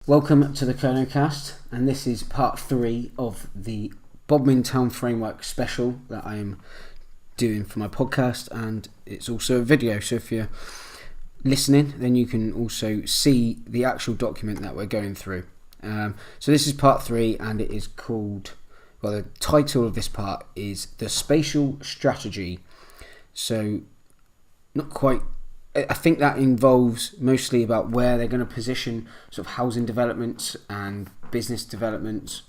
Welcome to the KernoCast, and this is part 3 of the Bodmin Town Framework special that I am doing for my podcast, and it's also a video, so if you're listening then you can also see the actual document that we're going through. So this is part 3, and it is called, well, the title of this part is the Spatial Strategy. So not quite, I think that involves mostly about where they're going to position sort of housing developments and business developments.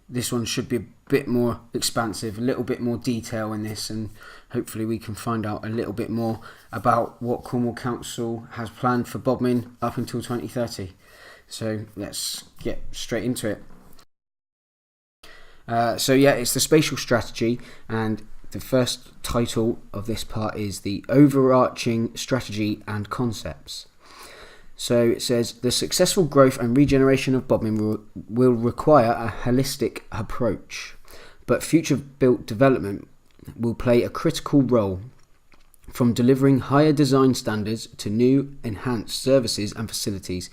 This one should be a bit more expansive, a little bit more detail in this, and hopefully we can find out a little bit more about what Cornwall Council has planned for Bodmin up until 2030. So let's get straight into it. It's the Spatial Strategy, and the first title of this part is the Overarching Strategy and Concepts. So it says, the successful growth and regeneration of Bodmin will require a holistic approach, but future-built development will play a critical role, from delivering higher design standards to new enhanced services and facilities,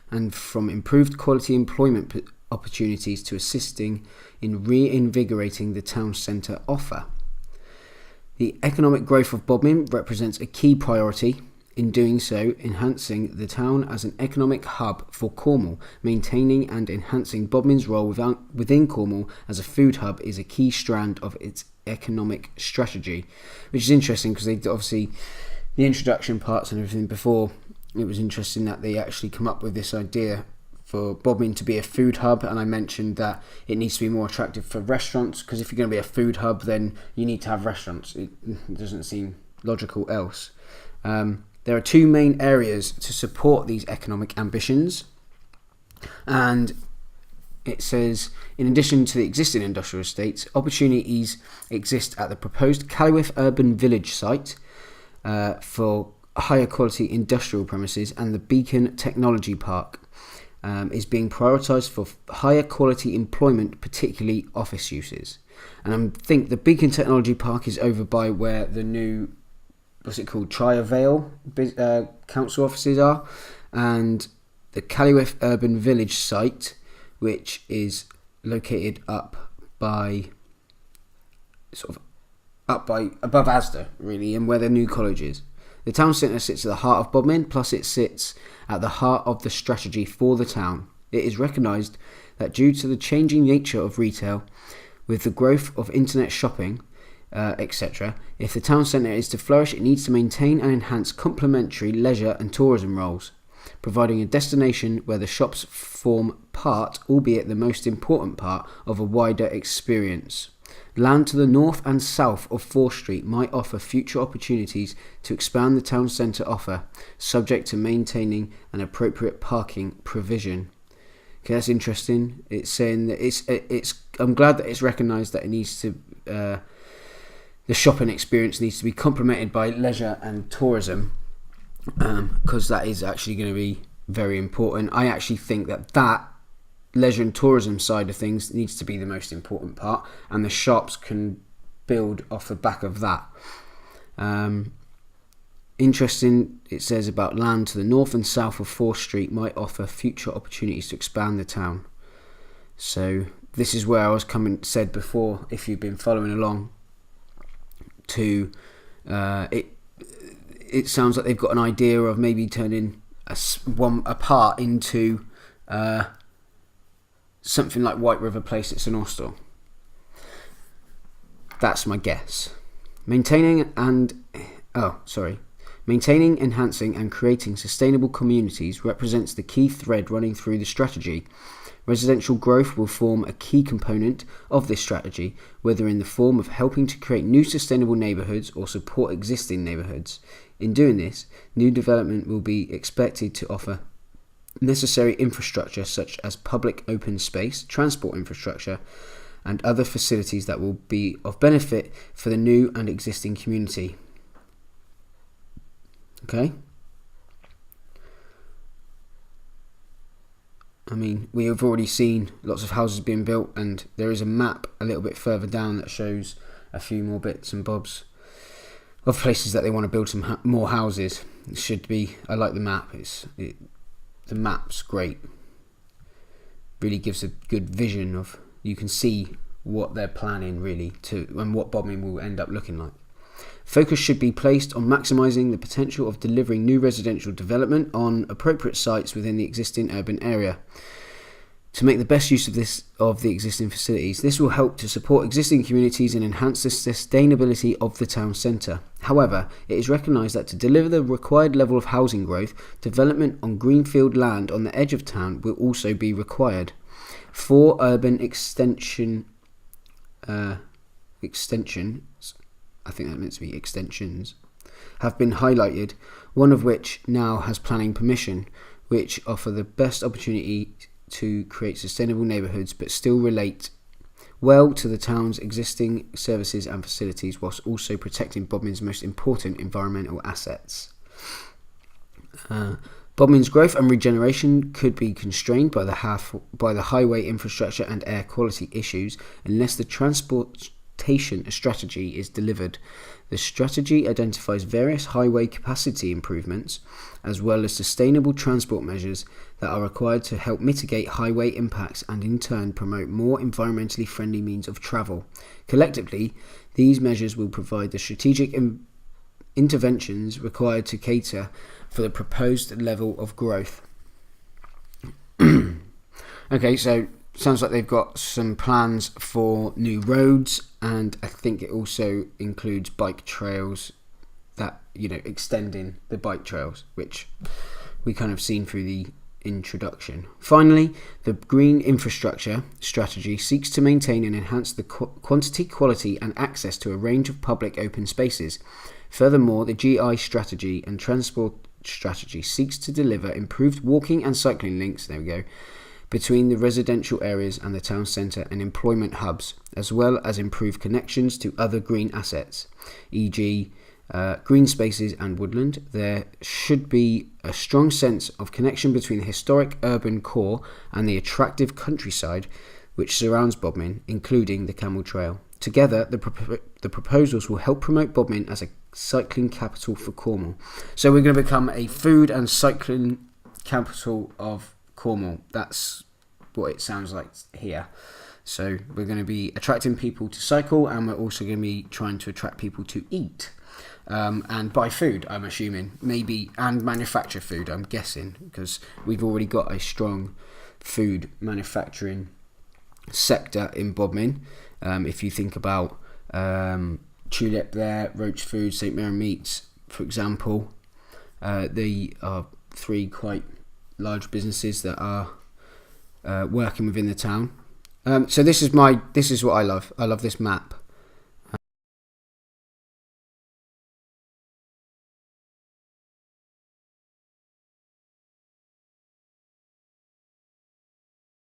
and from improved quality employment opportunities to assisting in reinvigorating the town centre offer. The economic growth of Bodmin represents a key priority. In doing so, enhancing the town as an economic hub for Cornwall, maintaining and enhancing Bodmin's role within Cornwall as a food hub is a key strand of its economic strategy, which is interesting because they obviously, the introduction parts and everything before, it was interesting that they actually come up with this idea for Bodmin to be a food hub, and I mentioned that it needs to be more attractive for restaurants, because if you're going to be a food hub then you need to have restaurants. It doesn't seem logical else. There are two main areas to support these economic ambitions, and it says, in addition to the existing industrial estates, opportunities exist at the proposed Calwyth Urban Village site for higher quality industrial premises, and the Beacon Technology Park is being prioritised for higher quality employment, particularly office uses. And I think the Beacon Technology Park is over by where the new, Trier Vale council offices are, and the Calwyth Urban Village site, which is located above Asda, really, and where the new college is. The town centre sits at the heart of Bodmin, plus it sits at the heart of the strategy for the town. It is recognised that due to the changing nature of retail, with the growth of internet shopping, etc., if the town centre is to flourish, it needs to maintain and enhance complementary leisure and tourism roles, providing a destination where the shops form part, albeit the most important part, of a wider experience. Land to the north and south of 4th Street might offer future opportunities to expand the town centre offer, subject to maintaining an appropriate parking provision. Okay, that's interesting. It's saying that I'm glad that it's recognised that it needs to, the shopping experience needs to be complemented by leisure and tourism, because that is actually going to be very important. I actually think that leisure and tourism side of things needs to be the most important part, and the shops can build off the back of that. Interesting, it says about land to the north and south of 4th Street might offer future opportunities to expand the town. So this is where I was said before, if you've been following along, to it sounds like they've got an idea of maybe turning a part into something like White River Place at St Austell. That's my guess. Maintaining, enhancing and creating sustainable communities represents the key thread running through the strategy. Residential growth will form a key component of this strategy, whether in the form of helping to create new sustainable neighbourhoods or support existing neighbourhoods. In doing this, new development will be expected to offer necessary infrastructure such as public open space, transport infrastructure, and other facilities that will be of benefit for the new and existing community. Okay? I mean, we have already seen lots of houses being built, and there is a map a little bit further down that shows a few more bits and bobs. of places that they want to build some more houses. It should be. I like the map. The map's great. Really gives a good vision of. You can see what they're planning really and what Bodmin will end up looking like. Focus should be placed on maximising the potential of delivering new residential development on appropriate sites within the existing urban area. To make the best use of the existing facilities, this will help to support existing communities and enhance the sustainability of the town centre. However, it is recognised that to deliver the required level of housing growth, development on greenfield land on the edge of town will also be required. 4 urban extensions, I think that meant to be extensions, have been highlighted, one of which now has planning permission, which offer the best opportunity to create sustainable neighbourhoods but still relate well to the town's existing services and facilities whilst also protecting Bodmin's most important environmental assets. Bodmin's growth and regeneration could be constrained by the highway infrastructure and air quality issues unless the transportation strategy is delivered. The strategy identifies various highway capacity improvements as well as sustainable transport measures that are required to help mitigate highway impacts and in turn promote more environmentally friendly means of travel. Collectively, these measures will provide the strategic interventions required to cater for the proposed level of growth. Okay, so sounds like they've got some plans for new roads, and I think it also includes bike trails that, extending the bike trails, which we kind of seen through the introduction. Finally, the green infrastructure strategy seeks to maintain and enhance the quantity, quality and access to a range of public open spaces. Furthermore, the GI strategy and transport strategy seeks to deliver improved walking and cycling links, between the residential areas and the town centre and employment hubs, as well as improved connections to other green assets, e.g. green spaces and woodland. There should be a strong sense of connection between the historic urban core and the attractive countryside which surrounds Bodmin, including the Camel Trail. Together, the proposals will help promote Bodmin as a cycling capital for Cornwall. So we're going to become a food and cycling capital of Cornwall. That's what it sounds like here. So we're going to be attracting people to cycle, and we're also going to be trying to attract people to eat and buy food, I'm assuming, maybe, and manufacture food, I'm guessing, because we've already got a strong food manufacturing sector in Bodmin. If you think about Tulip there, Roach Food, St Mary Meats, for example, they are 3 quite large businesses that are working within the town. So this is what I love. I love this map.